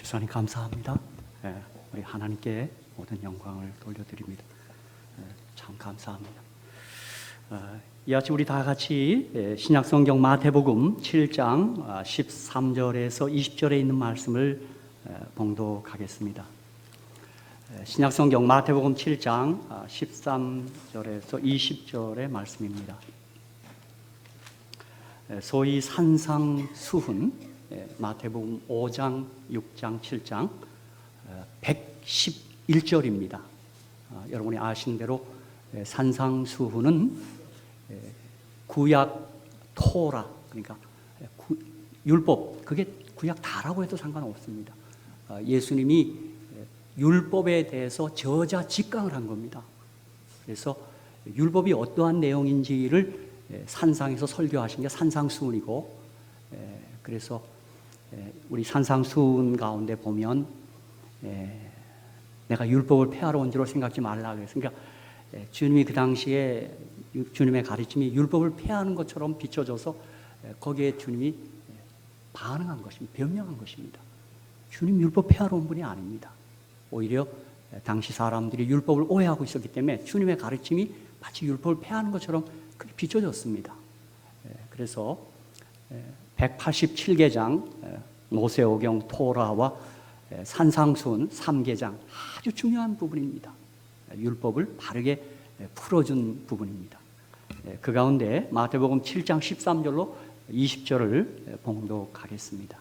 집사님 감사합니다. 우리 하나님께 모든 영광을 돌려드립니다. 참 감사합니다. 이 아침 우리 다 같이 신약성경 마태복음 7장 13절에서 20절에 있는 말씀을 봉독하겠습니다. 신약성경 마태복음 7장 13절에서 20절의 말씀입니다. 소위 산상수훈, 마태복음 5장, 6장, 7장 111절입니다. 여러분이 아시는 대로 산상수훈은 구약 토라, 그러니까 율법, 그게 구약 다라고 해도 상관없습니다. 예수님이 율법에 대해서 저자직강을 한 겁니다. 그래서 율법이 어떠한 내용인지를 산상에서 설교하신 게 산상수훈이고, 그래서 우리 산상수훈 가운데 보면 내가 율법을 폐하러 온 줄로 생각지 말라 그랬어요. 그러니까 주님이 그 당시에 주님의 가르침이 율법을 폐하는 것처럼 비춰져서 거기에 주님이 반응한 것입니다. 변명한 것입니다. 주님 율법 폐하러 온 분이 아닙니다. 오히려 당시 사람들이 율법을 오해하고 있었기 때문에 주님의 가르침이 마치 율법을 폐하는 것처럼 그렇게 비춰졌습니다. 그래서 187개장 모세오경 토라와 산상수훈 3개장 아주 중요한 부분입니다. 율법을 바르게 풀어준 부분입니다. 그 가운데 마태복음 7장 13절로 20절을 봉독하겠습니다.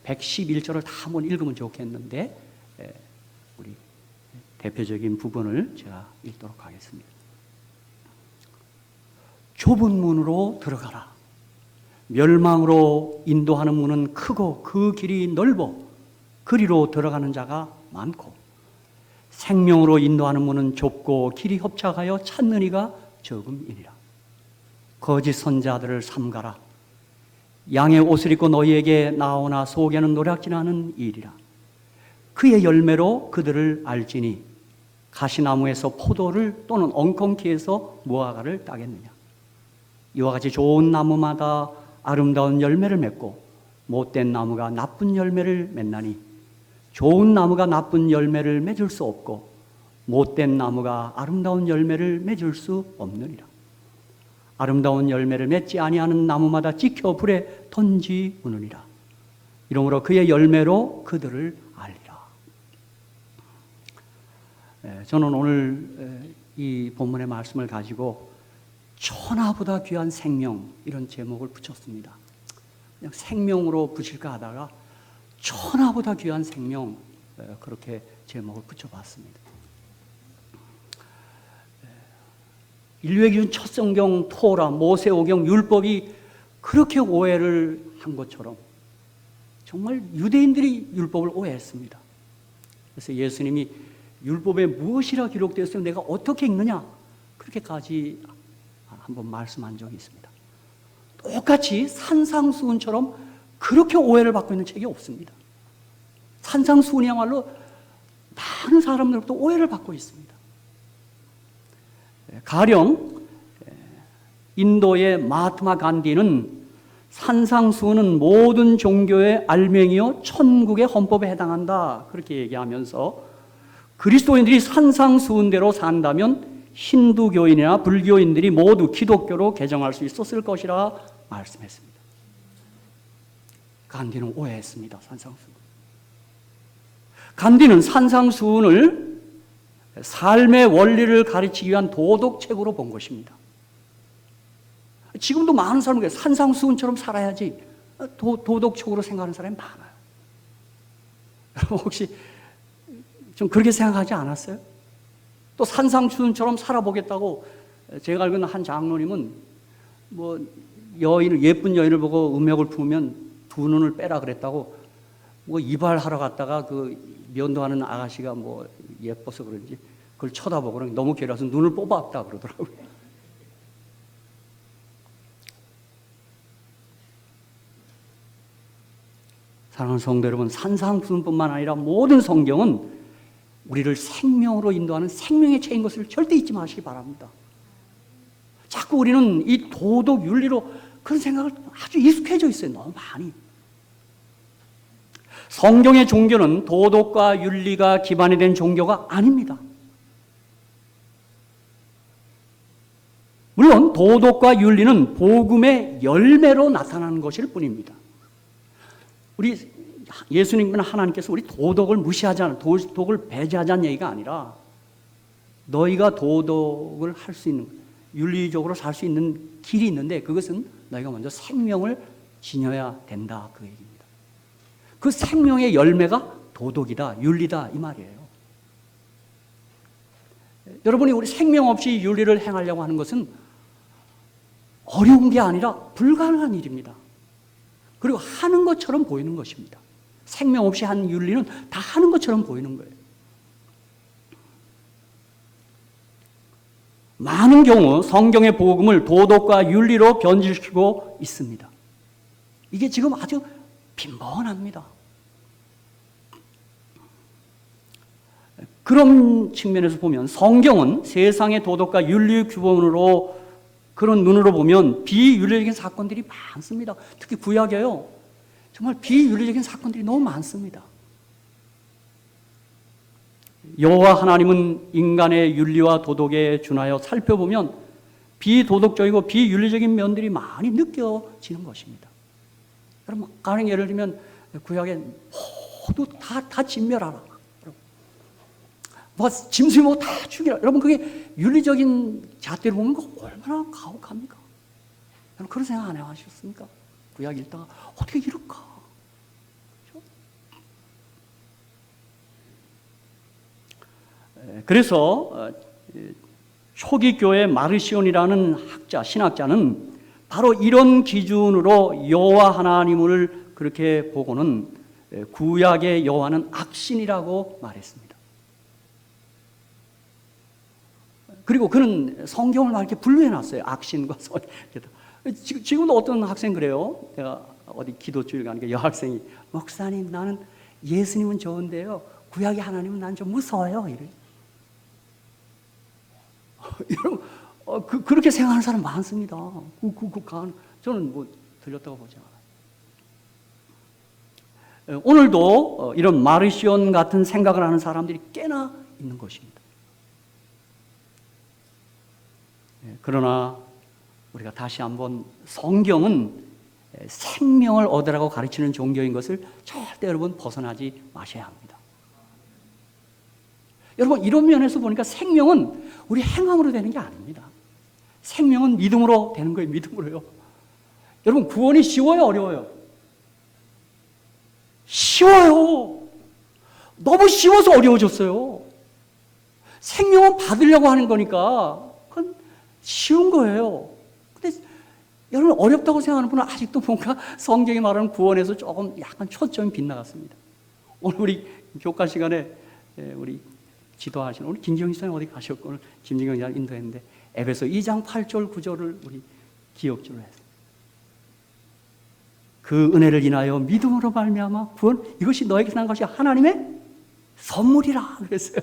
111절을 다 한번 읽으면 좋겠는데 우리 대표적인 부분을 제가 읽도록 하겠습니다. 좁은 문으로 들어가라. 멸망으로 인도하는 문은 크고 그 길이 넓어 그리로 들어가는 자가 많고, 생명으로 인도하는 문은 좁고 길이 협착하여 찾는 이가 적음이니라. 거짓 선자들을 삼가라. 양의 옷을 입고 너희에게 나오나 속에는 노략질하는 일이라. 그의 열매로 그들을 알지니 가시나무에서 포도를 또는 엉겅퀴에서 무화과를 따겠느냐. 이와 같이 좋은 나무마다 아름다운 열매를 맺고 못된 나무가 나쁜 열매를 맺나니 좋은 나무가 나쁜 열매를 맺을 수 없고 못된 나무가 아름다운 열매를 맺을 수 없느니라. 아름다운 열매를 맺지 아니하는 나무마다 찍혀 불에 던지우느니라. 이러므로 그의 열매로 그들을 알리라. 저는 오늘 이 본문의 말씀을 가지고 천하보다 귀한 생명, 이런 제목을 붙였습니다. 그냥 생명으로 붙일까 하다가 천하보다 귀한 생명, 그렇게 제목을 붙여봤습니다. 인류의 기준 첫 성경 토라, 모세오경, 율법이 그렇게 오해를 한 것처럼 정말 유대인들이 율법을 오해했습니다. 그래서 예수님이 율법에 무엇이라 기록되었으면 내가 어떻게 읽느냐, 그렇게까지 한번 말씀한 적이 있습니다. 똑같이 산상수훈처럼 그렇게 오해를 받고 있는 책이 없습니다. 산상수훈이야말로 많은 사람들로부터 오해를 받고 있습니다. 가령 인도의 마하트마 간디는 산상수훈은 모든 종교의 알맹이요 천국의 헌법에 해당한다, 그렇게 얘기하면서 그리스도인들이 산상수훈대로 산다면 힌두교인이나 불교인들이 모두 기독교로 개정할 수 있었을 것이라 말씀했습니다. 간디는 오해했습니다. 산상수훈. 간디는 산상수훈을 삶의 원리를 가르치기 위한 도덕책으로 본 것입니다. 지금도 많은 사람들이 산상수훈처럼 살아야지 도덕책으로 생각하는 사람이 많아요. 여러분 혹시 좀 그렇게 생각하지 않았어요? 또 산상수훈처럼 살아보겠다고, 제가 알고 있는 한 장로님은 뭐 예쁜 여인을 보고 음욕을 품으면 두 눈을 빼라 그랬다고, 뭐 이발하러 갔다가 그 면도하는 아가씨가 뭐 예뻐서 그런지 그걸 쳐다보고 너무 괴로워서 눈을 뽑았다 그러더라고요. 사랑하는 성도 여러분, 산상수훈뿐만 아니라 모든 성경은 우리를 생명으로 인도하는 생명의 책인 것을 절대 잊지 마시기 바랍니다. 자꾸 우리는 이 도덕 윤리로 그런 생각을 아주 익숙해져 있어요. 너무 많이. 성경의 종교는 도덕과 윤리가 기반이 된 종교가 아닙니다. 물론 도덕과 윤리는 복음의 열매로 나타나는 것일 뿐입니다. 우리 예수님은 하나님께서 우리 도덕을 무시하자는, 도덕을 배제하자는 얘기가 아니라 너희가 도덕을 할 수 있는, 윤리적으로 살 수 있는 길이 있는데 그것은 너희가 먼저 생명을 지녀야 된다, 그 얘기입니다. 그 생명의 열매가 도덕이다, 윤리다, 이 말이에요. 여러분이 우리 생명 없이 윤리를 행하려고 하는 것은 어려운 게 아니라 불가능한 일입니다. 그리고 하는 것처럼 보이는 것입니다. 생명 없이 한 윤리는 다 하는 것처럼 보이는 거예요. 많은 경우 성경의 복음을 도덕과 윤리로 변질시키고 있습니다. 이게 지금 아주 빈번합니다. 그런 측면에서 보면 성경은 세상의 도덕과 윤리 규범으로, 그런 눈으로 보면 비윤리적인 사건들이 많습니다. 특히 구약에요, 정말 비윤리적인 사건들이 너무 많습니다. 여호와 하나님은 인간의 윤리와 도덕에 준하여 살펴보면 비도덕적이고 비윤리적인 면들이 많이 느껴지는 것입니다. 여러분, 가령 예를 들면 구약에 모두 다 진멸하라, 뭐 짐승이 뭐 다 죽이라. 여러분, 그게 윤리적인 잣대로 보면 얼마나 가혹합니까? 여러분, 그런 생각 안 해보셨습니까? 구약 읽다가 어떻게 이럴까? 그래서 초기 교회 마르시온이라는 신학자는 바로 이런 기준으로 여호와 하나님을 그렇게 보고는 구약의 여호와는 악신이라고 말했습니다. 그리고 그는 성경을 막 이렇게 분류해놨어요. 악신과 선. 지금도 어떤 학생 그래요. 내가 어디 기도주일 가니까 여학생이, 목사님, 나는 예수님은 좋은데요, 구약의 하나님은 난 좀 무서워요, 이래. 여러분, 그렇게 생각하는 사람 많습니다. 저는 뭐 들렸다고 보지 않아요. 오늘도 이런 마르시온 같은 생각을 하는 사람들이 꽤나 있는 것입니다. 그러나 우리가 다시 한번, 성경은 생명을 얻으라고 가르치는 종교인 것을 절대 여러분 벗어나지 마셔야 합니다. 여러분, 이런 면에서 보니까 생명은 우리 행함으로 되는 게 아닙니다. 생명은 믿음으로 되는 거예요. 믿음으로요. 여러분, 구원이 쉬워요, 어려워요? 쉬워요. 너무 쉬워서 어려워졌어요. 생명은 받으려고 하는 거니까 그건 쉬운 거예요. 근데 여러분, 어렵다고 생각하는 분은 아직도 뭔가 성경이 말하는 구원에서 조금 약간 초점이 빗나갔습니다. 오늘 우리 교과 시간에 우리 지도하시는 우리 김정희 선생님 어디 가셨고, 오늘 김정희 잘 인도했는데 에베소 2장 8절 9절을 우리 기억주로 했습니다. 그 은혜를 인하여 믿음으로 말미암아 구원, 이것이 너에게 난 것이 하나님의 선물이라 그랬어요.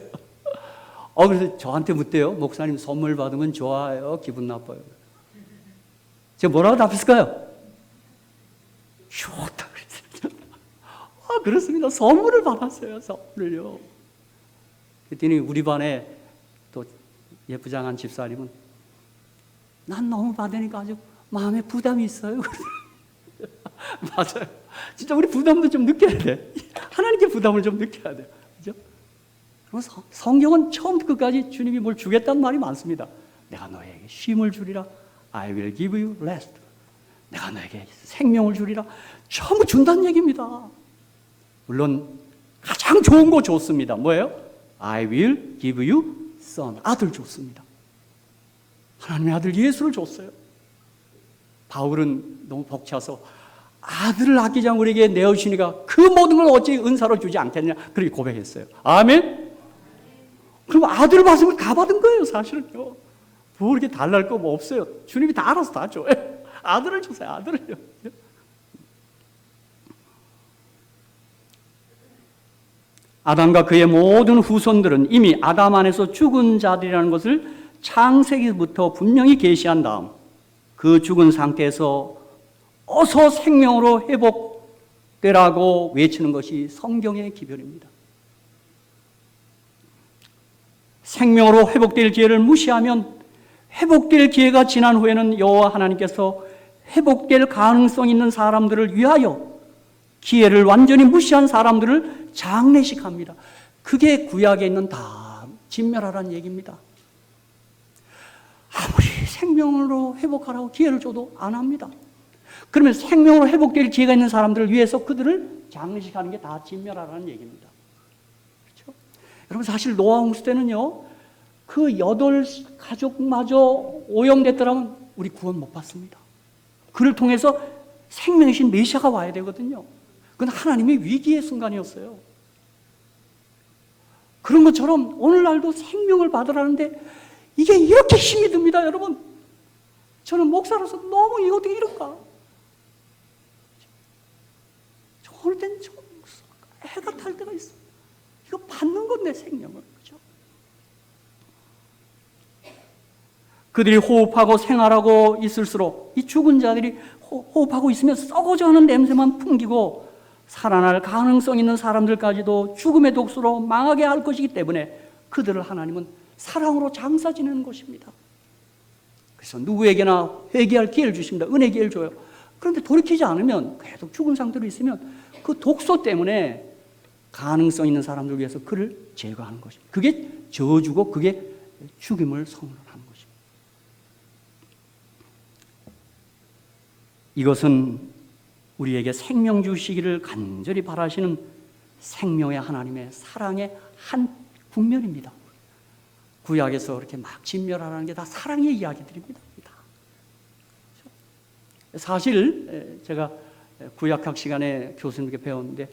그래서 저한테 묻대요. 목사님, 선물 받으면 좋아요, 기분 나빠요? 제가 뭐라고 답했을까요? 좋다 그랬어요. 그렇습니다. 선물을 받았어요. 선물을요. 그랬더니 우리 반에 또 예쁘장한 집사님은, 난 너무 받으니까 아주 마음에 부담이 있어요. 맞아요. 진짜 우리 부담도 좀 느껴야 돼. 하나님께 부담을 좀 느껴야 돼요. 그죠? 그래서 성경은 처음부터 끝까지 주님이 뭘 주겠다는 말이 많습니다. 내가 너에게 쉼을 주리라. I will give you rest. 내가 너에게 생명을 주리라. 전부 준다는 얘기입니다. 물론 가장 좋은 거 좋습니다. 뭐예요? I will give you son. 아들 줬습니다. 하나님의 아들 예수를 줬어요. 바울은 너무 벅차서 아들을 아끼지 않고 우리에게 내어주시니까 그 모든 걸 어찌 은사로 주지 않겠냐, 그렇게 고백했어요. 아멘? 그럼 아들을 받으면 다 받은 거예요, 사실은요. 뭐 이렇게 달랄 거 뭐 없어요. 주님이 다 알아서 다 줘요. 아들을 주세요, 아들을요. 아담과 그의 모든 후손들은 이미 아담 안에서 죽은 자들이라는 것을 창세기부터 분명히 계시한 다음 그 죽은 상태에서 어서 생명으로 되라고 외치는 것이 성경의 기별입니다. 생명으로 회복될 기회를 무시하면 회복될 기회가 지난 후에는 여호와 하나님께서 회복될 가능성 있는 사람들을 위하여 기회를 완전히 무시한 사람들을 장례식합니다. 그게 구약에 있는 다 진멸하라는 얘기입니다. 아무리 생명으로 회복하라고 기회를 줘도 안 합니다. 그러면 생명으로 회복될 기회가 있는 사람들을 위해서 그들을 장례식하는 게 다 진멸하라는 얘기입니다. 그렇죠? 여러분, 사실 노아 홍수 때는요, 그 8가족마저 오염됐더라면 우리 구원 못 받습니다. 그를 통해서 생명이신 메시아가 와야 되거든요. 그건 하나님의 위기의 순간이었어요. 그런 것처럼 오늘날도 생명을 받으라는데 이게 이렇게 힘이 듭니다, 여러분. 저는 목사로서 너무 이거 어떻게 이럴까? 어느 때는 좀 해가 탈 때가 있어. 이거 받는 건데, 생명을. 그죠? 그들이 호흡하고 생활하고 있을수록 이 죽은 자들이 호흡하고 있으면 썩어져가는 냄새만 풍기고 살아날 가능성 있는 사람들까지도 죽음의 독수로 망하게 할 것이기 때문에 그들을 하나님은 사랑으로 장사 지내는 것입니다. 그래서 누구에게나 회개할 기회를 주십니다. 은혜 기회를 줘요. 그런데 돌이키지 않으면 계속 죽은 상태로 있으면 그 독소 때문에 가능성 있는 사람들 위해서 그를 제거하는 것입니다. 그게 저주고 그게 죽임을 선언하는 것입니다. 이것은 우리에게 생명 주시기를 간절히 바라시는 생명의 하나님의 사랑의 한 국면입니다. 구약에서 그렇게 막 진멸하라는 게 다 사랑의 이야기들입니다. 사실 제가 구약학 시간에 교수님께 배웠는데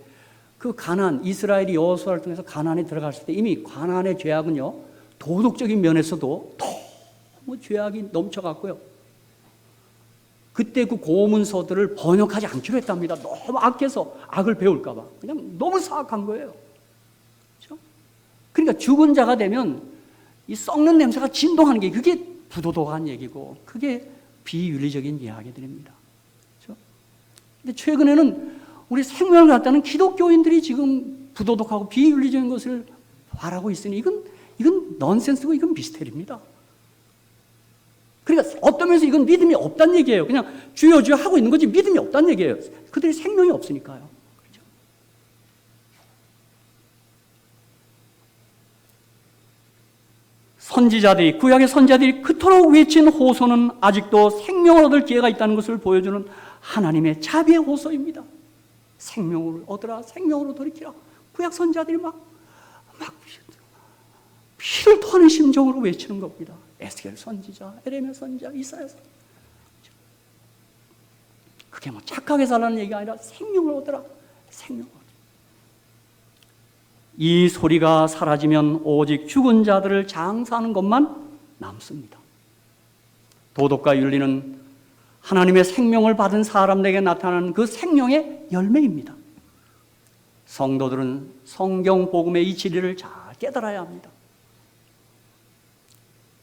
그 가나안, 이스라엘이 여호수아를 통해서 가나안에 들어갔을 때 이미 가나안의 죄악은요, 도덕적인 면에서도 너무 죄악이 넘쳐갔고요. 그때 그 고문서들을 번역하지 않기로 했답니다. 너무 악해서 악을 배울까 봐. 그냥 너무 사악한 거예요. 그렇죠? 그러니까 죽은 자가 되면 이 썩는 냄새가 진동하는 게 그게 부도덕한 얘기고 그게 비윤리적인 이야기들입니다. 그렇죠? 근데 최근에는 우리 생명을 갖다는 기독교인들이 지금 부도덕하고 비윤리적인 것을 바라고 있으니 이건 넌센스고 이건 미스테리입니다. 그러니까 어떤 면에서 이건 믿음이 없다는 얘기예요. 그냥 주여 주여 하고 있는 거지 믿음이 없다는 얘기예요. 그들이 생명이 없으니까요. 그렇죠? 선지자들이, 구약의 선지자들이 그토록 외친 호소는 아직도 생명을 얻을 기회가 있다는 것을 보여주는 하나님의 자비의 호소입니다. 생명을 얻으라, 생명으로 돌이키라. 구약 선지자들이 막 피를 토하는 심정으로 외치는 겁니다. 에스겔 선지자, 에레미야 선지자, 이사야 선지자. 그게 뭐 착하게 살라는 얘기가 아니라 생명을 얻으라, 생명을 얻으라. 이 소리가 사라지면 오직 죽은 자들을 장사하는 것만 남습니다. 도덕과 윤리는 하나님의 생명을 받은 사람들에게 나타나는 그 생명의 열매입니다. 성도들은 성경 복음의 이 진리를 잘 깨달아야 합니다.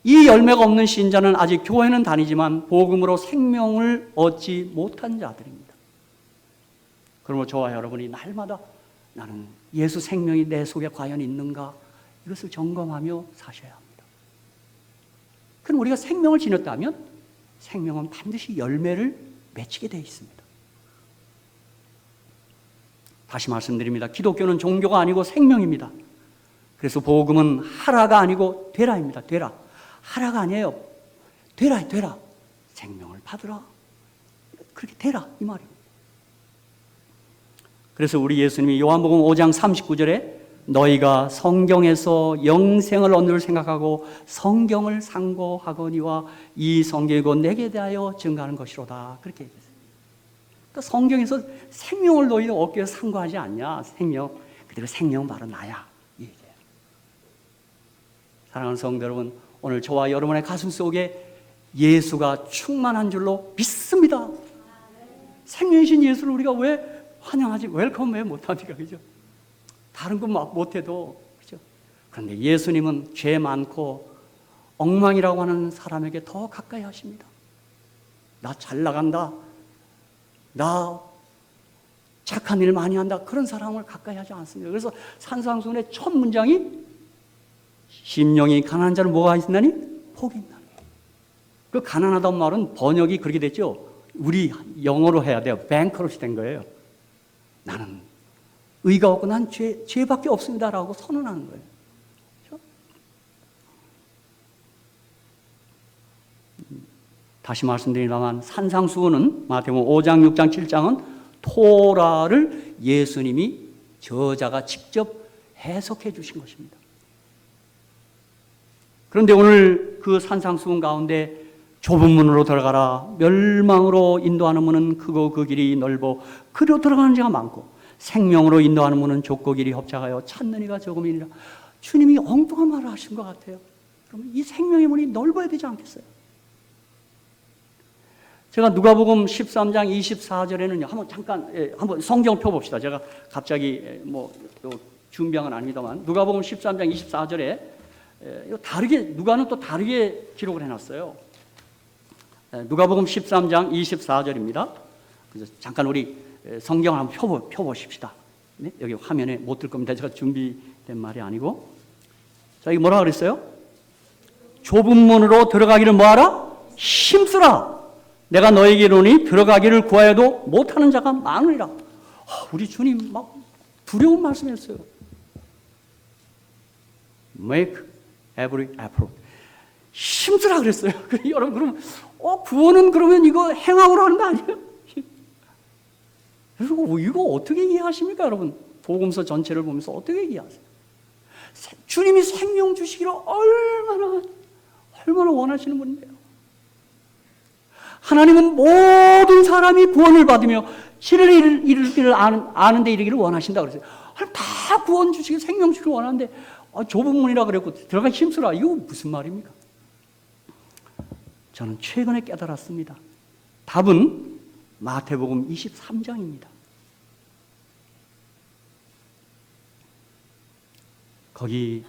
이 열매가 없는 신자는 아직 교회는 다니지만 복음으로 생명을 얻지 못한 자들입니다. 그러므로 저와 여러분이 날마다 나는 예수 생명이 내 속에 과연 있는가 이것을 점검하며 사셔야 합니다. 그럼 우리가 생명을 지녔다면 생명은 반드시 열매를 맺히게 되어 있습니다. 다시 말씀드립니다. 기독교는 종교가 아니고 생명입니다. 그래서 복음은 하라가 아니고 되라입니다. 되라. 하라가 아니에요. 되라, 되라. 생명을 받으라. 그렇게 되라 이 말이에요. 그래서 우리 예수님이 요한복음 5장 39절에 너희가 성경에서 영생을 얻는 줄 생각하고 성경을 상고하거니와 이 성경이 곧 내게 대하여 증거하는 것이로다. 그렇게 얘기했어요. 그러니까 성경에서 생명을 너희가 얻기 위해서 상고하지 않냐. 생명. 그대로 생명은 바로 나야. 이 얘기예요. 사랑하는 성도 여러분, 오늘 저와 여러분의 가슴 속에 예수가 충만한 줄로 믿습니다. 생명이신 예수를 우리가 왜 환영하지? 웰컴 왜 못합니까? 그죠? 다른 건 못해도, 그죠? 그런데 예수님은 죄 많고 엉망이라고 하는 사람에게 더 가까이 하십니다. 나 잘 나간다. 나 착한 일 많이 한다. 그런 사람을 가까이 하지 않습니다. 그래서 산상수훈의 첫 문장이 심령이 가난한 자는 뭐가 있나니? 복이 있나니. 그 가난하다는 말은 번역이 그렇게 됐죠. 우리 영어로 해야 돼요. bankruptcy 된 거예요. 나는 의가 없고 난 죄밖에 없습니다라고 선언하는 거예요. 그렇죠? 다시 말씀드리지만 산상수훈은 마태복음 5장, 6장, 7장은 토라를 예수님이 저자가 직접 해석해 주신 것입니다. 그런데 오늘 그 산상수훈 가운데 좁은 문으로 들어가라. 멸망으로 인도하는 문은 크고 그 길이 넓어 그리로 들어가는 자가 많고 생명으로 인도하는 문은 좁고 길이 협착하여 찾는 이가 적음이니라. 주님이 엉뚱한 말을 하신 것 같아요. 그러면 이 생명의 문이 넓어야 되지 않겠어요? 제가 누가복음 13장 24절에는요. 한번 잠깐 한번 성경 펴봅시다. 제가 갑자기 준비한 건 아닙니다만 누가복음 13장 24절에 다르게 누가는 또 다르게 기록을 해놨어요. 누가복음 13장 24절입니다. 그래서 잠깐 우리 성경을 한번 펴보십시다. 네? 여기 화면에 못 들 겁니다. 제가 준비된 말이 아니고. 자, 이게 뭐라 그랬어요? 좁은 문으로 들어가기를 뭐하라? 힘쓰라. 내가 너에게 이르노니 들어가기를 구하여도 못하는 자가 많으리라. 우리 주님 막 두려운 말씀이었어요. Make every effort. 힘쓰라 그랬어요. 여러분 그럼 구원은 그러면 이거 행함으로 하는 거 아니에요? 이거 어떻게 이해하십니까, 여러분? 복음서 전체를 보면서 어떻게 이해하세요? 주님이 생명 주시기를 얼마나 원하시는 분인데요. 하나님은 모든 사람이 구원을 받으며 진리를 이르기를 아는데 이르기를 원하신다 그랬어요. 다 구원 주시기 생명 주기를 원하는데 좁은 문이라 그랬고 들어가 힘쓰라. 이거 무슨 말입니까? 저는 최근에 깨달았습니다. 답은 마태복음 23장입니다. 거기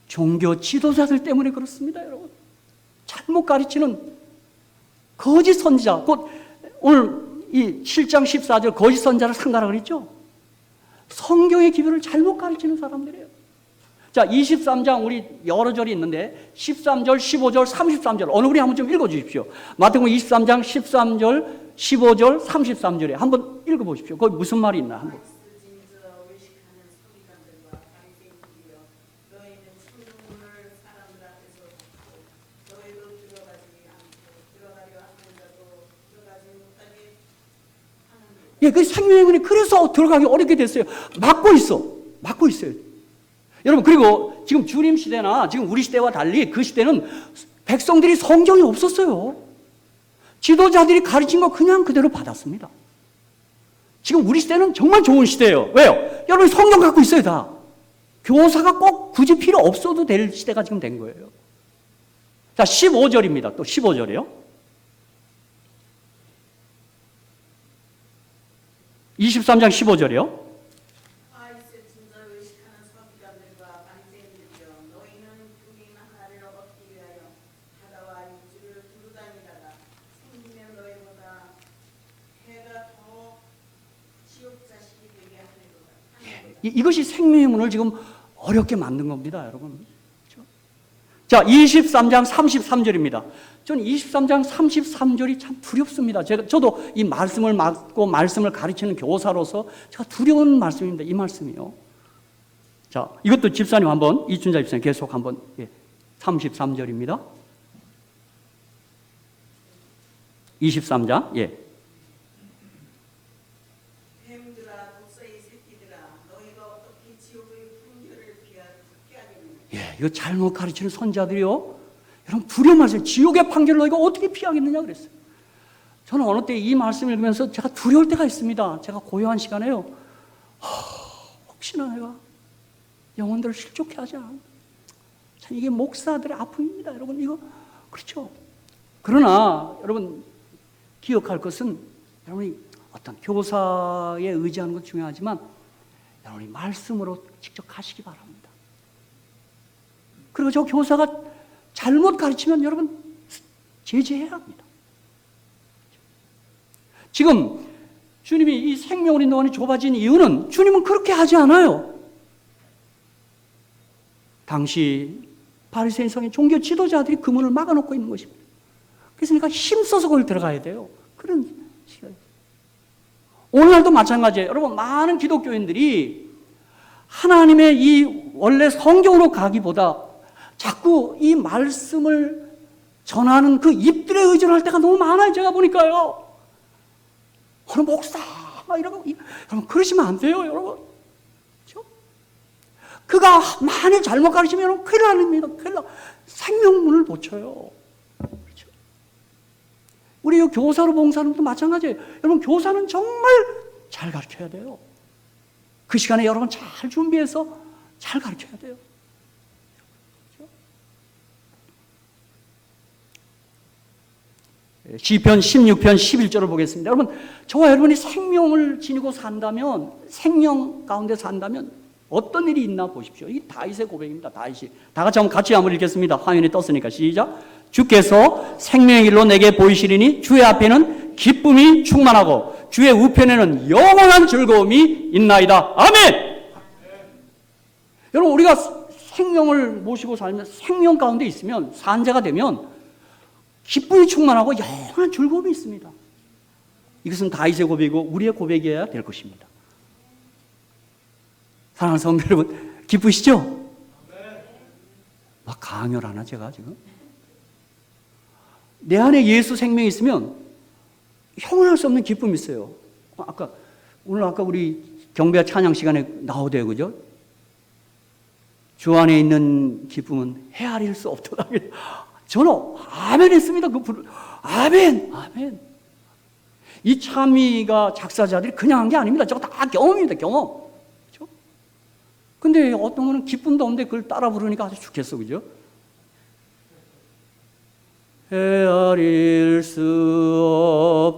종교 지도자들 때문에 그렇습니다, 여러분. 잘못 가르치는 거짓 선지자, 곧 오늘 이 7장 14절 거짓 선지자를 상가라 그랬죠? 성경의 기별을 잘못 가르치는 사람들이에요. 자, 23장 우리 여러 절이 있는데 13절, 15절, 33절 어느 분이 한번 좀 읽어주십시오. 마태복음 23장 13절, 15절, 33절에 한번 읽어보십시오. 거기 무슨 말이 있나 한번. 예, 그 생명의 문이 그래서 들어가기 어렵게 됐어요. 막고 있어요. 여러분, 그리고 지금 주님 시대나 지금 우리 시대와 달리 그 시대는 백성들이 성경이 없었어요. 지도자들이 가르친 거 그냥 그대로 받았습니다. 지금 우리 시대는 정말 좋은 시대예요. 왜요? 여러분 성경 갖고 있어요, 다. 교사가 꼭 굳이 필요 없어도 될 시대가 지금 된 거예요. 자, 15절입니다. 또 15절이에요. 23장 15절이요. 이것이 생명의 문을 지금 어렵게 만든 겁니다, 여러분. 자, 23장 33절입니다. 저는 23장 33절이 참 두렵습니다. 저도 이 말씀을 맡고 말씀을 가르치는 교사로서 제가 두려운 말씀입니다. 이 말씀이요. 자, 이것도 집사님 한번, 이춘자 집사님 계속 한번, 33절입니다. 23장, 예. 예, 이거 잘못 가르치는 선자들이요. 여러분 두려운 말씀, 지옥의 판결을 너희가 어떻게 피하겠느냐 그랬어요. 저는 어느 때 이 말씀을 읽으면서 제가 두려울 때가 있습니다. 제가 고요한 시간에요. 혹시나 내가 영혼들을 실족해 하지 않아. 참 이게 목사들의 아픔입니다. 여러분 이거 그렇죠. 그러나 여러분 기억할 것은 여러분이 어떤 교사에 의지하는 것 중요하지만 여러분이 말씀으로 직접 가시기 바랍니다. 그리고 저 교사가 잘못 가르치면 여러분 제지해야 합니다. 지금 주님이 이 생명을 인도하는 좁아진 이유는 주님은 그렇게 하지 않아요. 당시 바리새인성의 종교 지도자들이 그 문을 막아놓고 있는 것입니다. 그래서 내가 힘써서 거기 들어가야 돼요. 그런 시간이. 오늘날도 마찬가지예요. 여러분, 많은 기독교인들이 하나님의 이 원래 성경으로 가기보다 자꾸 이 말씀을 전하는 그 입들에 의존할 때가 너무 많아요. 제가 보니까요. 어느 목사 막 이러고, 여러분 그러시면 안 돼요, 여러분. 그렇죠? 그가 만일 잘못 가르치면 큰일 납니다. 큰일 나. 생명문을 놓쳐요. 그렇죠? 우리 교사로 봉사하는도 마찬가지예요. 여러분, 교사는 정말 잘 가르쳐야 돼요. 그 시간에 여러분 잘 준비해서 잘 가르쳐야 돼요. 시편 16편 11절을 보겠습니다. 여러분, 저와 여러분이 생명을 지니고 산다면, 생명 가운데 산다면 어떤 일이 있나 보십시오. 이 다윗의 고백입니다. 다윗이. 다 같이 한번 읽겠습니다. 화면에 떴으니까 시작. 주께서 생명의 길로 내게 보이시리니 주의 앞에는 기쁨이 충만하고 주의 우편에는 영원한 즐거움이 있나이다. 아멘! 여러분, 우리가 생명을 모시고 살면, 생명 가운데 있으면, 산자가 되면 기쁨이 충만하고 영원한 즐거움이 있습니다. 이것은 다윗의 고백이고 우리의 고백이어야 될 것입니다. 사랑하는 성도 여러분, 기쁘시죠? 막 강요하나 제가 지금? 내 안에 예수 생명이 있으면 형언할 수 없는 기쁨이 있어요. 오늘 우리 경배 찬양 시간에 나오대요, 그죠? 주 안에 있는 기쁨은 헤아릴 수 없도다. 저는 아멘 했습니다. 아멘, 아멘. 이 찬미가 작사자들이 그냥 한 게 아닙니다. 저거 다 경험입니다, 경험. 그렇죠? 근데 어떤 거는 기쁨도 없는데 그걸 따라 부르니까 아주 좋겠어, 그죠? 헤아릴 수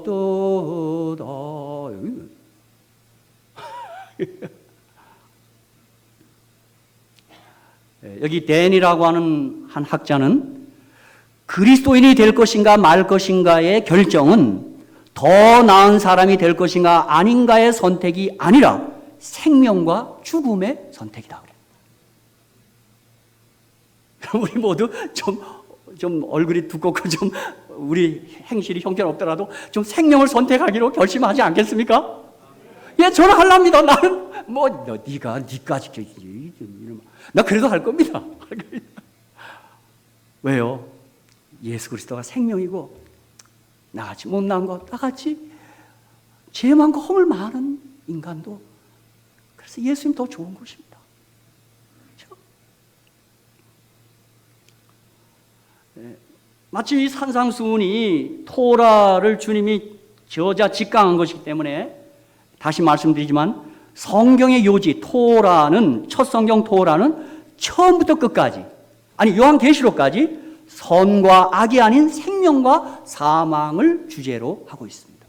없도다. 여기 댄이라고 하는 한 학자는 그리스도인이 될 것인가 말 것인가의 결정은 더 나은 사람이 될 것인가 아닌가의 선택이 아니라 생명과 죽음의 선택이다. 그래. 우리 모두 좀 얼굴이 두껍고 좀 우리 행실이 형편없더라도 좀 생명을 선택하기로 결심하지 않겠습니까? 예, 저는 하랍니다. 나는 네가 지켜야지. 나 그래도 할 겁니다. 왜요? 예수 그리스도가 생명이고 나같이 못난 것, 나같이 죄 많고 허물 많은 인간도 그래서 예수님 더 좋은 것입니다. 그렇죠? 네. 마치 이 산상수훈이 토라를 주님이 저자 직강한 것이기 때문에 다시 말씀드리지만 성경의 요지 토라는 첫 성경 토라는 처음부터 끝까지 아니 요한계시록까지 선과 악이 아닌 생명과 사망을 주제로 하고 있습니다.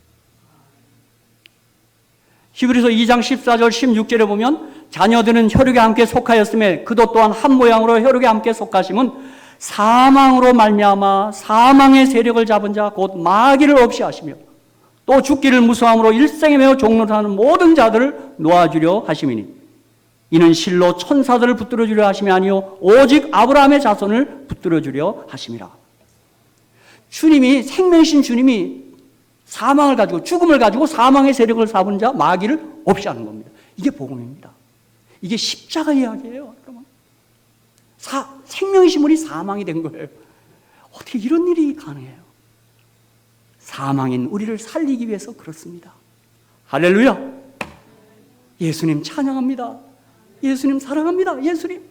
히브리서 2장 14절 16절에 보면 자녀들은 혈육에 함께 속하였음에 그도 또한 한 모양으로 혈육에 함께 속하심은 사망으로 말미암아 사망의 세력을 잡은 자 곧 마귀를 없이 하시며 또 죽기를 무서함으로 일생에 매어 종노하는 모든 자들을 놓아주려 하심이니 이는 실로 천사들을 붙들어 주려 하심이 아니요 오직 아브라함의 자손을 붙들어 주려 하심이라. 주님이 생명이신 주님이 사망을 가지고 죽음을 가지고 사망의 세력을 잡은 자 마귀를 없이 하는 겁니다. 이게 복음입니다. 이게 십자가 이야기예요. 여러분. 생명이신 분이 사망이 된 거예요. 어떻게 이런 일이 가능해요? 사망인 우리를 살리기 위해서 그렇습니다. 할렐루야. 예수님 찬양합니다. 예수님 사랑합니다. 예수님.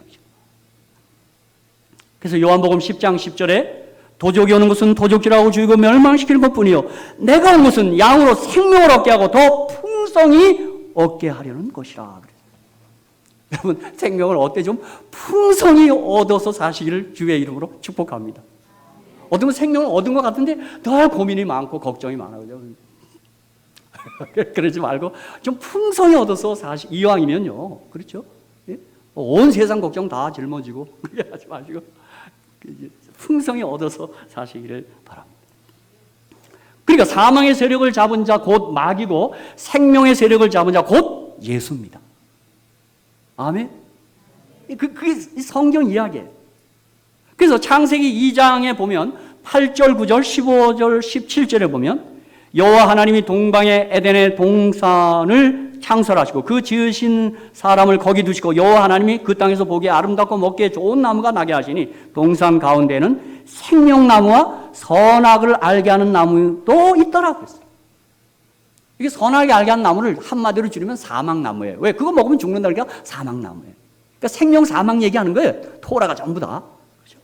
그래서 요한복음 10장 10절에 도적이 오는 것은 도적질하고 죽이고 멸망시키는 것뿐이요 내가 온 것은 양으로 생명을 얻게 하고 더 풍성히 얻게 하려는 것이라. 여러분 생명을 어때 좀 풍성히 얻어서 사시기를 주의 이름으로 축복합니다. 어떤 건 생명을 얻은 것 같은데 더 고민이 많고 걱정이 많아요. 그러지 말고 좀 풍성히 얻어서 사시 이왕이면요. 그렇죠? 예? 온 세상 걱정 다 짊어지고 그렇게 하지 마시고 풍성히 얻어서 사시기를 바랍니다. 그러니까 사망의 세력을 잡은 자 곧 마귀고 생명의 세력을 잡은 자 곧 예수입니다. 아멘? 그게 성경 이야기예요. 그래서 창세기 2장에 보면 8절, 9절, 15절, 17절에 보면 여호와 하나님이 동방의 에덴의 동산을 창설하시고 그 지으신 사람을 거기 두시고 여호와 하나님이 그 땅에서 보기에 아름답고 먹기에 좋은 나무가 나게 하시니 동산 가운데는 생명나무와 선악을 알게 하는 나무도 있더라고 했어요. 이게 선악을 알게 하는 나무를 한마디로 줄이면 사망나무예요. 왜? 그거 먹으면 죽는다니까 사망나무예요. 그러니까 생명 사망 얘기하는 거예요. 토라가 전부 다. 그렇죠?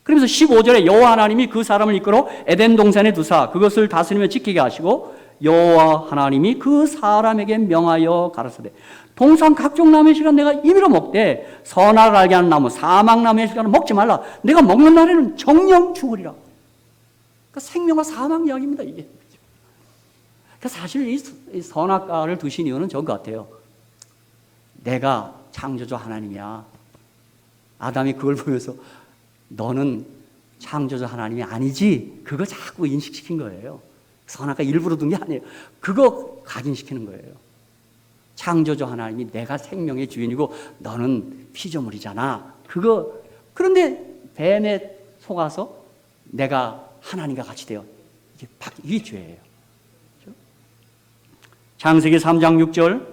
그러면서 15절에 여호와 하나님이 그 사람을 이끌어 에덴 동산에 두사 그것을 다스리며 지키게 하시고 여호와 하나님이 그 사람에게 명하여 가라사대 동산 각종 나무의 시간 내가 임의로 먹되 선악을 알게 하는 나무 사망나무의 시간은 먹지 말라. 내가 먹는 날에는 정령 죽으리라. 그러니까 생명과 사망 이야기입니다. 이게. 그러니까 사실 이 선악과를 두신 이유는 저것 같아요. 내가 창조주 하나님이야. 아담이 그걸 보면서 너는 창조주 하나님이 아니지. 그거 자꾸 인식시킨 거예요. 선악과 일부러 둔 게 아니에요. 그거 각인시키는 거예요. 창조주 하나님이 내가 생명의 주인이고 너는 피조물이잖아. 그거 그런데 뱀에 속아서 내가 하나님과 같이 되어 이게 죄예요. 그렇죠? 창세기 3장 6절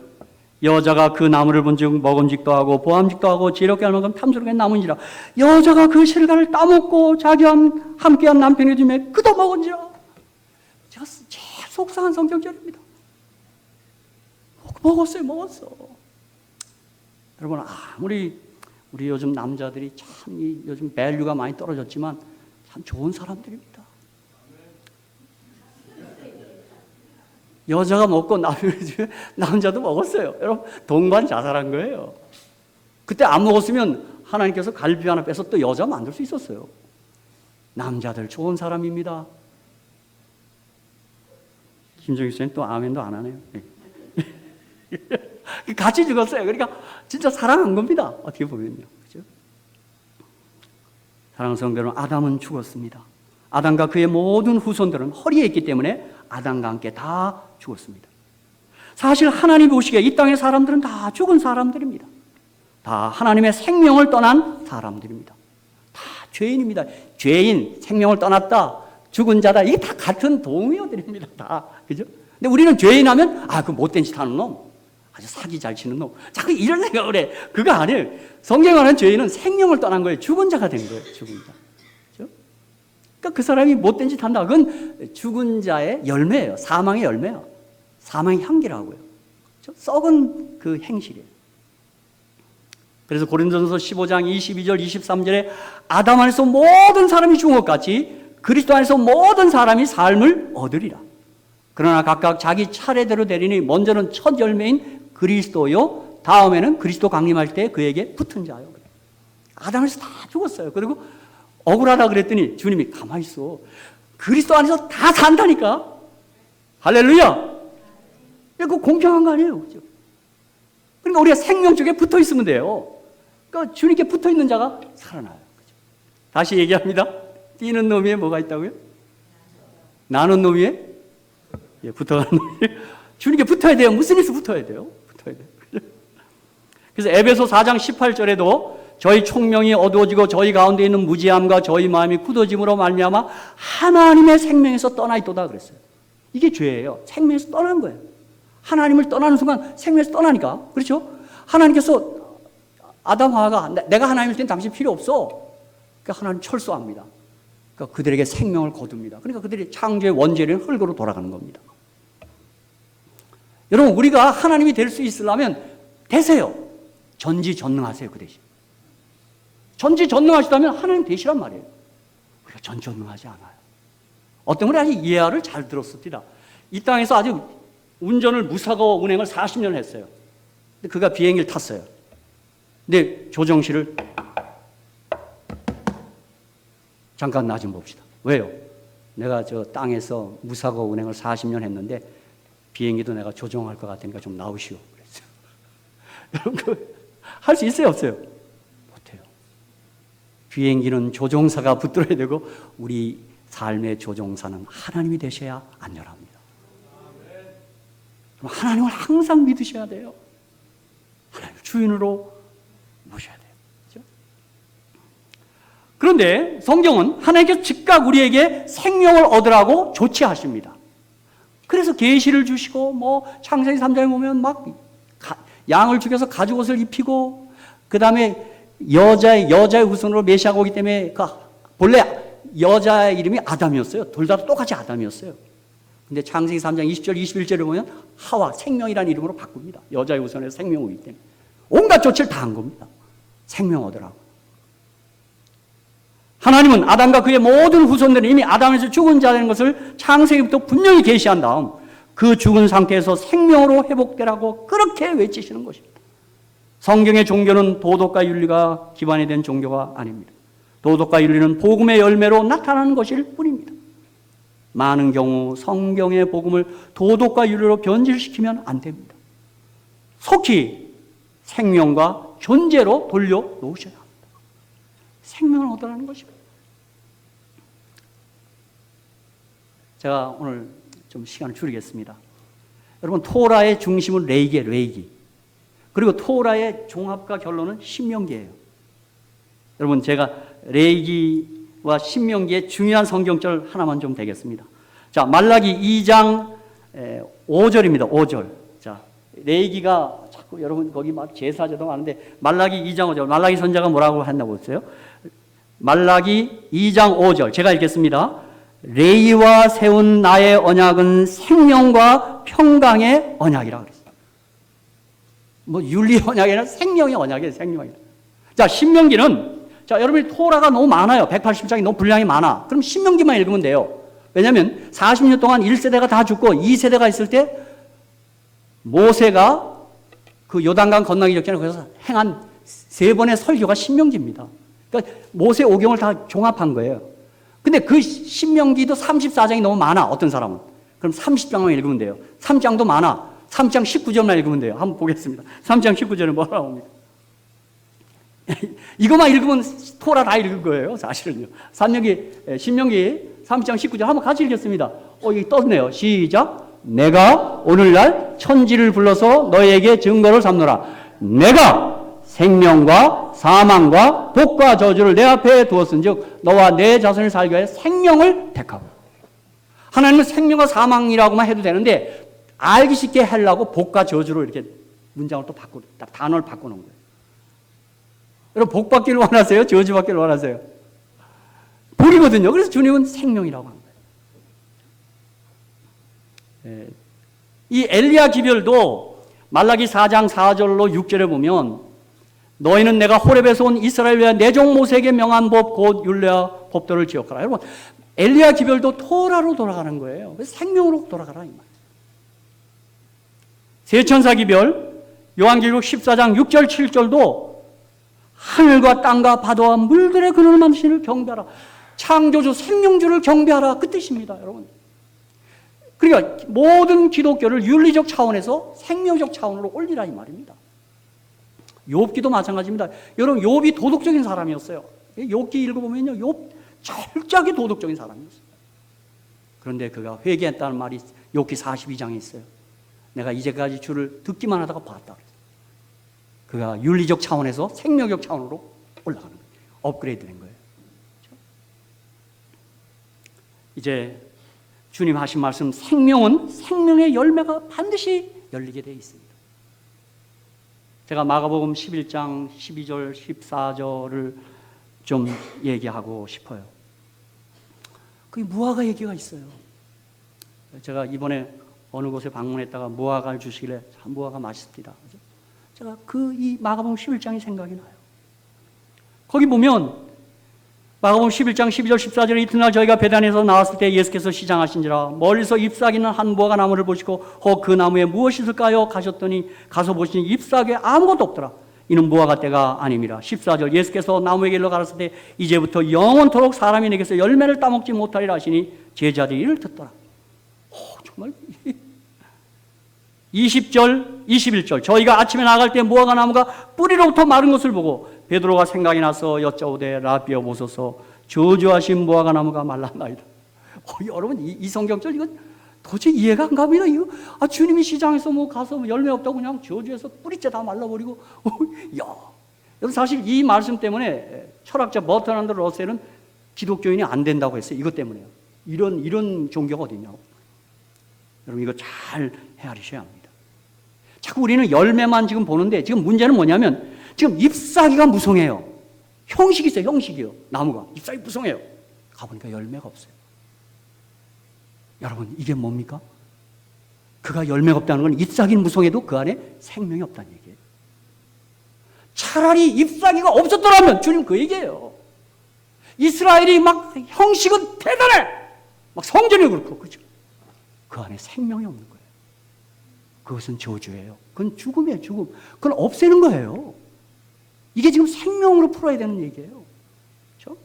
여자가 그 나무를 본즉 먹음직도 하고 보암직도 하고 지혜롭게 할 만큼 탐스럽게 나무인지라 여자가 그 실과를 따먹고 자기와 함께한 남편의 집에 그도 먹은지라. 제가 제일 속상한 성경절입니다. 먹었어. 여러분 아무리 우리 요즘 남자들이 참 요즘 밸류가 많이 떨어졌지만 참 좋은 사람들입니다. 여자가 먹고 남자도 먹었어요. 여러분 동반 자살한 거예요. 그때 안 먹었으면 하나님께서 갈비 하나 빼서 또 여자 만들 수 있었어요. 남자들 좋은 사람입니다. 김정희 씨는 또 아멘도 안 하네요. 같이 죽었어요. 그러니까 진짜 사랑한 겁니다. 어떻게 보면요. 그죠? 사랑하는 성도 여러분, 아담은 죽었습니다. 아담과 그의 모든 후손들은 허리에 있기 때문에 아담과 함께 다 죽었습니다. 사실 하나님 보시기에 이 땅의 사람들은 다 죽은 사람들입니다. 다 하나님의 생명을 떠난 사람들입니다. 다 죄인입니다. 죄인, 생명을 떠났다, 죽은 자다. 이게 다 같은 동의어들입니다. 다. 그죠? 근데 우리는 죄인 하면, 그 못된 짓 하는 놈. 아주 사기 잘 치는 놈. 자꾸 이런 생각을 해. 그거 아니에요. 성경에 말하는 죄인은 생명을 떠난 거예요. 죽은 자가 된 거예요. 죽은 자. 그죠? 그러니까 그 사람이 못된 짓 한다. 그건 죽은 자의 열매예요. 사망의 열매예요. 사망의 향기라고요. 그죠? 썩은 그 행실이에요. 그래서 고린도전서 15장 22절 23절에 아담 안에서 모든 사람이 죽은 것 같이 그리스도 안에서 모든 사람이 삶을 얻으리라. 그러나 각각 자기 차례대로 되리니 먼저는 첫 열매인 그리스도요, 다음에는 그리스도 강림할 때 그에게 붙은 자요. 아담에서 다 죽었어요. 그리고 억울하다 그랬더니 주님이 가만히 있어. 그리스도 안에서 다 산다니까. 할렐루야. 그거 공평한 거 아니에요. 그죠? 그러니까 우리가 생명 쪽에 붙어 있으면 돼요. 그러니까 주님께 붙어 있는 자가 살아나요. 그죠? 다시 얘기합니다. 뛰는 놈 위에 뭐가 있다고요? 나는 놈 위에? 예, 붙어가는 놈 위에. 주님께 붙어야 돼요. 무슨 일에서 붙어야 돼요? 붙어야 돼요. 그래서 에베소 4장 18절에도 저희 총명이 어두워지고 저희 가운데 있는 무지함과 저희 마음이 굳어짐으로 말미암아 하나님의 생명에서 떠나 있도다 그랬어요. 이게 죄예요. 생명에서 떠난 거예요. 하나님을 떠나는 순간 생명에서 떠나니까. 그렇죠? 하나님께서 아담 하와가 내가 하나님일 땐 당신 필요 없어. 그러니까 하나님 철수합니다. 그러니까 그들에게 생명을 거둡니다. 그러니까 그들이 창조의 원죄는 흙으로 돌아가는 겁니다. 여러분 우리가 하나님이 될 수 있으려면 되세요. 전지전능하세요. 그 대신. 전지전능하시다면 하나님 되시란 말이에요. 우리가 전지전능하지 않아요. 어떤 분이 아주 예화를 잘 들었습니다. 이 땅에서 아주 운전을 무사고 운행을 40년 했어요. 근데 그가 비행기를 탔어요. 근데 조정실을 잠깐 나 좀 봅시다. 왜요? 내가 저 땅에서 무사고 운행을 40년 했는데 비행기도 내가 조종할 것 같으니까 좀 나오시오. 그랬어요. 여러분 할 수 있어요? 없어요? 못해요. 비행기는 조종사가 붙들어야 되고 우리 삶의 조종사는 하나님이 되셔야 안전합니다. 하나님을 항상 믿으셔야 돼요. 하나님을 주인으로 모셔야 돼요. 그렇죠? 그런데 성경은 하나님께서 즉각 우리에게 생명을 얻으라고 조치하십니다. 그래서 계시를 주시고 창세기 3장에 보면 막 양을 죽여서 가죽옷을 입히고 그 다음에 여자의 후손으로 메시아가 오기 때문에 본래 여자의 이름이 아담이었어요. 둘 다 똑같이 아담이었어요. 근데 창세기 3장 20절 21절에 보면 하와 생명이라는 이름으로 바꿉니다. 여자의 후손에서 생명 오기 때문에 온갖 조치를 다 한 겁니다. 생명 얻으라고. 하나님은 아담과 그의 모든 후손들은 이미 아담에서 죽은 자라는 것을 창세기부터 분명히 계시한 다음 그 죽은 상태에서 생명으로 회복되라고 그렇게 외치시는 것입니다. 성경의 종교는 도덕과 윤리가 기반이 된 종교가 아닙니다. 도덕과 윤리는 복음의 열매로 나타나는 것일 뿐입니다. 많은 경우 성경의 복음을 도덕과 윤리로 변질시키면 안 됩니다. 속히 생명과 존재로 돌려놓으셔야 합니다. 생명을 얻으라는 것입니다. 제가 오늘 좀 시간을 줄이겠습니다. 여러분, 토라의 중심은 레이기예요, 레이기. 그리고 토라의 종합과 결론은 신명기예요. 여러분, 제가 레이기와 신명기의 중요한 성경절 하나만 좀 되겠습니다. 자, 말라기 2장 5절입니다. 5절. 자, 레이기가 자꾸 여러분 거기 막 제사제도 많은데 말라기 2장 5절. 말라기 선자가 뭐라고 했나 보세요. 말라기 2장 5절. 제가 읽겠습니다. 레이와 세운 나의 언약은 생명과 평강의 언약이라 그랬어요. 윤리 언약이 아니라 생명의 언약이에요, 생명이. 자, 신명기는, 자, 여러분이 토라가 너무 많아요. 180장이 너무 분량이 많아. 그럼 신명기만 읽으면 돼요. 왜냐하면 40년 동안 1세대가 다 죽고 2세대가 있을 때 모세가 그 요단강 건너기 전에 거기서 행한 3번의 설교가 신명기입니다. 그러니까 모세 오경을 다 종합한 거예요. 근데 그 신명기도 34장이 너무 많아, 어떤 사람은. 그럼 30장만 읽으면 돼요. 3장도 많아. 3장 19절만 읽으면 돼요. 한번 보겠습니다. 3장 19절은 뭐라고 합니까? 이것만 읽으면 토라 다 읽은 거예요, 사실은요. 신명기 3장 19절 한번 같이 읽겠습니다. 여기 떴네요. 시작. 내가 오늘날 천지를 불러서 너에게 증거를 삼노라. 내가 생명과 사망과 복과 저주를 내 앞에 두었은즉 너와 내 자손을 살기 위해 생명을 택하고. 하나님은 생명과 사망이라고만 해도 되는데 알기 쉽게 하려고 복과 저주로 이렇게 문장을 또 단어를 바꾸는 거예요. 여러분, 복 받기를 원하세요? 저주 받기를 원하세요? 복이거든요. 그래서 주님은 생명이라고 한 거예요. 이 엘리야 기별도 말라기 4장 4절로 6절에 보면 너희는 내가 호렙에서 온 이스라엘 위하여 내 종 모세에게 명한 법 곧 율례와 법도를 기억하라. 여러분, 엘리야 기별도 토라로 돌아가는 거예요. 그래서 생명으로 돌아가라 이 말. 세천사 기별 요한계시록 14장 6절 7절도 하늘과 땅과 바다와 물들의 그늘을 만드시는 경배하라. 창조주 생명주를 경배하라, 그 뜻입니다, 여러분. 그러니까 모든 기독교를 윤리적 차원에서 생명적 차원으로 올리라 이 말입니다. 욥기도 마찬가지입니다. 여러분, 욥이 도덕적인 사람이었어요. 욥기 읽어보면요, 욥 철저하게 도덕적인 사람이었어요. 그런데 그가 회개했다는 말이 욥기 42장에 있어요. 내가 이제까지 주를 듣기만 하다가 봤다. 그가 윤리적 차원에서 생명적 차원으로 올라가는 거예요. 업그레이드 된 거예요. 그렇죠? 이제 주님 하신 말씀, 생명은 생명의 열매가 반드시 열리게 되어 있습니다. 제가 마가복음 11장 12절 14절을 좀 얘기하고 싶어요. 그 무화과 얘기가 있어요. 제가 이번에 어느 곳에 방문했다가 무화과를 주시길래 무화과 맛있습니다. 제가 이 마가복음 11장이 생각이 나요. 거기 보면 마가복음 11장 12절 14절에 이튿날 저희가 베단에서 나왔을 때 예수께서 시장하신지라 멀리서 잎사귀는 한 무화과 나무를 보시고 그 나무에 무엇이 있을까요? 가셨더니 가서 보시니 잎사귀에 아무것도 없더라. 이는 무화과 때가 아닙니다. 14절 예수께서 나무에게 일러 가라사대 때 이제부터 영원토록 사람이 내게서 열매를 따먹지 못하리라 하시니 제자들이 이를 듣더라. 정말 20절 21절 저희가 아침에 나갈 때 무화과 나무가 뿌리로부터 마른 것을 보고 베드로가 생각이 나서 여짜오되 라비여 보소서 저주하신 무화과 나무가 말랐나이다. 여러분 이 성경절 이건 도저히 이해가 안 갑니다. 이거 주님이 시장에서 뭐 가서 열매 없다고 그냥 저주해서 뿌리째 다 말라버리고 여러분 사실 이 말씀 때문에 철학자 버트란드 러셀은 기독교인이 안 된다고 했어요. 이것 때문에요. 이런 종교가 어디냐고. 여러분 이거 잘 헤아리셔야 합니다. 자꾸 우리는 열매만 지금 보는데 지금 문제는 뭐냐면 지금 잎사귀가 무성해요. 형식이 있어요. 형식이요. 나무가 잎사귀 무성해요. 가보니까 열매가 없어요. 여러분 이게 뭡니까? 그가 열매가 없다는 건 잎사귀는 무성해도 그 안에 생명이 없다는 얘기예요. 차라리 잎사귀가 없었더라면 주님 그 얘기예요. 이스라엘이 막 형식은 대단해. 막 성전이 그렇고 그죠? 그 안에 생명이 없는 거예요. 그것은 저주예요. 그건 죽음이에요. 죽음. 그건 없애는 거예요. 이게 지금 생명으로 풀어야 되는 얘기예요. 그렇죠?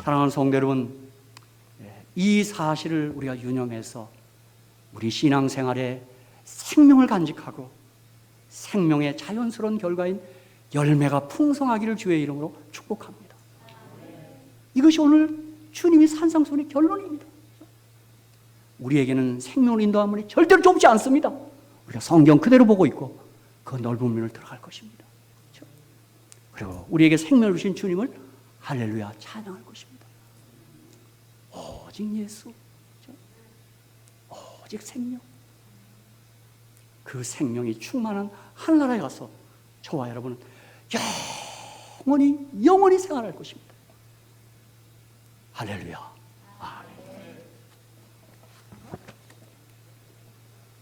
사랑하는 성도 여러분, 이 사실을 우리가 유념해서 우리 신앙생활에 생명을 간직하고 생명의 자연스러운 결과인 열매가 풍성하기를 주의 이름으로 축복합니다. 이것이 오늘 주님이 산상수훈의 결론입니다. 우리에게는 생명을 인도하는 문이 절대로 좁지 않습니다. 우리가 성경 그대로 보고 있고 그 넓은 문을 들어갈 것입니다. 그렇죠? 그리고 우리에게 생명을 주신 주님을 할렐루야 찬양할 것입니다. 오직 예수, 그렇죠? 오직 생명. 그 생명이 충만한 하늘나라에 가서 저와 여러분은 영원히 생활할 것입니다. 할렐루야.